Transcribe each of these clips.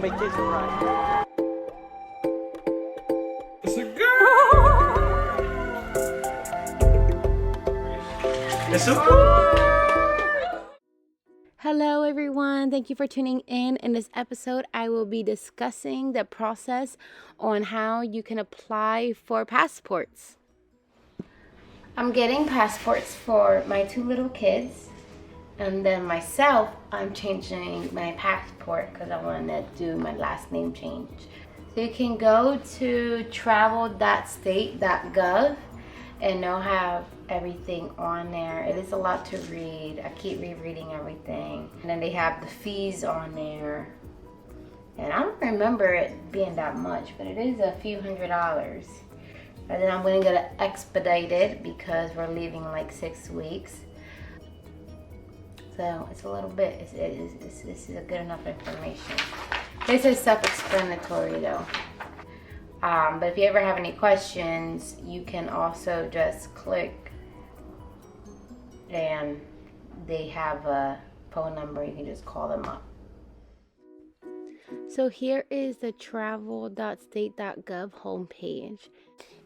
make this right. It's a girl. It's a girl. Hello everyone, thank you for tuning in. In this episode, I will be discussing the process on how you can apply for passports. I'm getting passports for my 2 little kids, and then myself, I'm changing my passport because I want to do my last name change. So you can go to travel.state.gov and they'll have everything on there. It is a lot to read. I keep rereading everything. And then they have the fees on there. And I don't remember it being that much, but it is a few $100s. And then I'm going to get it expedited because we're leaving in like 6 weeks. So it's a little bit, this is a good enough information. This is self-explanatory though. But if you ever have any questions, you can also just click and they have a phone number. You can just call them up. So here is the travel.state.gov homepage.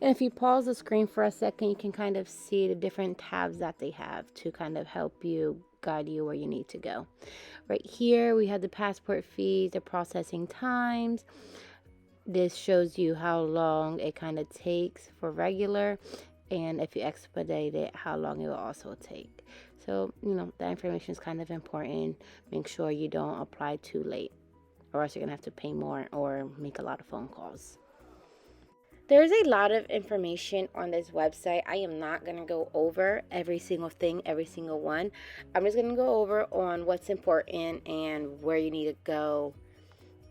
And if you pause the screen for a second, you can kind of see the different tabs that they have to kind of help you, guide you where you need to go. Right here, we have the passport fees, the processing times. This shows you how long it kind of takes for regular, and if you expedite it, how long it will also take. So, that information is kind of important. Make sure you don't apply too late, or else you're gonna have to pay more or make a lot of phone calls. There's a lot of information on this website. I am not going to go over every single thing, every single one. I'm just going to go over on what's important and where you need to go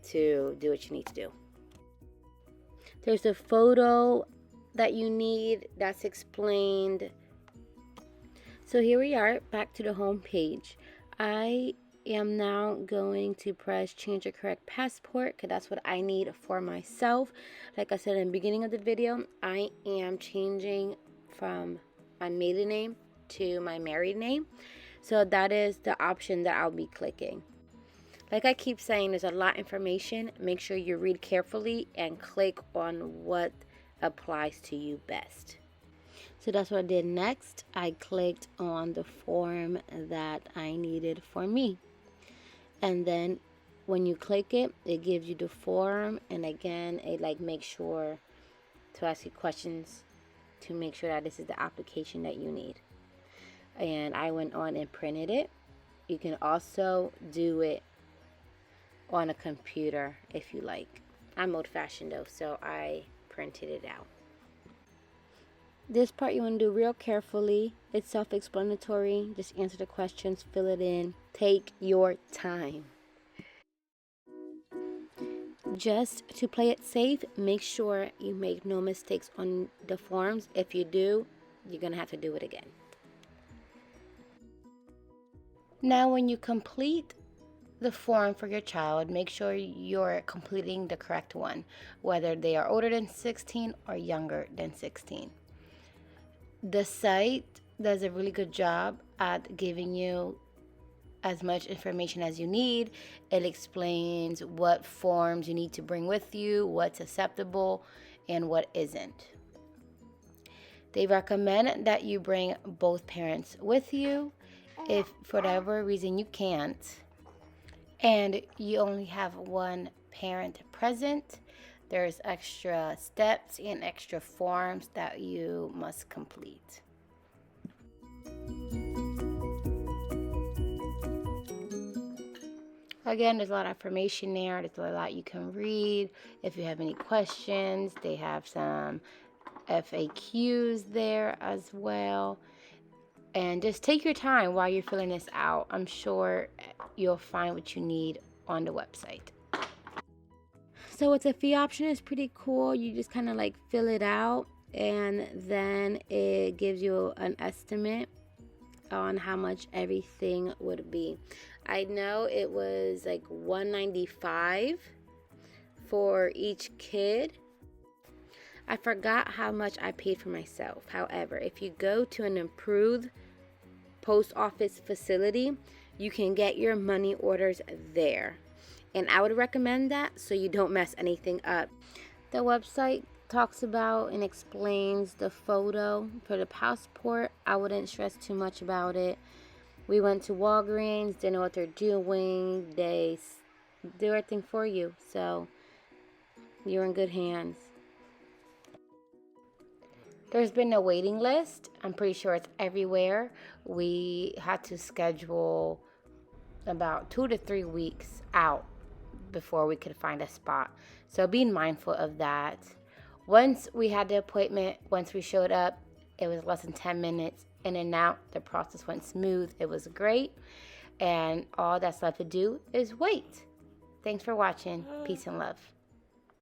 to do what you need to do. There's a photo that you need that's explained. So here we are, back to the home page. I am now going to press change a correct passport because that's what I need for myself. Like I said in the beginning of the video, I am changing from my maiden name to my married name. So that is the option that I'll be clicking. Like I keep saying, there's a lot of information. Make sure you read carefully and click on what applies to you best. So that's what I did next. I clicked on the form that I needed for me. And then when you click it, it gives you the form. And again, it makes sure to ask you questions to make sure that this is the application that you need. And I went on and printed it. You can also do it on a computer if you like. I'm old-fashioned though, so I printed it out. This part you want to do real carefully. It's self-explanatory. Just answer the questions, fill it in. Take your time. Just to play it safe, make sure you make no mistakes on the forms. If you do, you're going to have to do it again. Now when you complete the form for your child, make sure you're completing the correct one, whether they are older than 16 or younger than 16. The site does a really good job at giving you as much information as you need. It explains what forms you need to bring with you, what's acceptable, and what isn't. They recommend that you bring both parents with you if for whatever reason you can't, and you only have one parent present. There's extra steps and extra forms that you must complete. Again, there's a lot of information there. There's a lot you can read. If you have any questions, they have some FAQs there as well. And just take your time while you're filling this out. I'm sure you'll find what you need on the website. So it's a fee option. It's pretty cool. You just kind of fill it out, and then it gives you an estimate on how much everything would be. I know it was $195 for each kid. I forgot how much I paid for myself. However, if you go to an improved post office facility, you can get your money orders there. And I would recommend that so you don't mess anything up. The website talks about and explains the photo for the passport. I wouldn't stress too much about it. We went to Walgreens, they know what they're doing. They do everything for you. So you're in good hands. There's been a waiting list. I'm pretty sure it's everywhere. We had to schedule about 2 to 3 weeks out before we could find a spot. So being mindful of that. Once we had the appointment, once we showed up, it was less than 10 minutes in and out. The process went smooth. It was great. And all that's left to do is wait. Thanks for watching. Peace and love.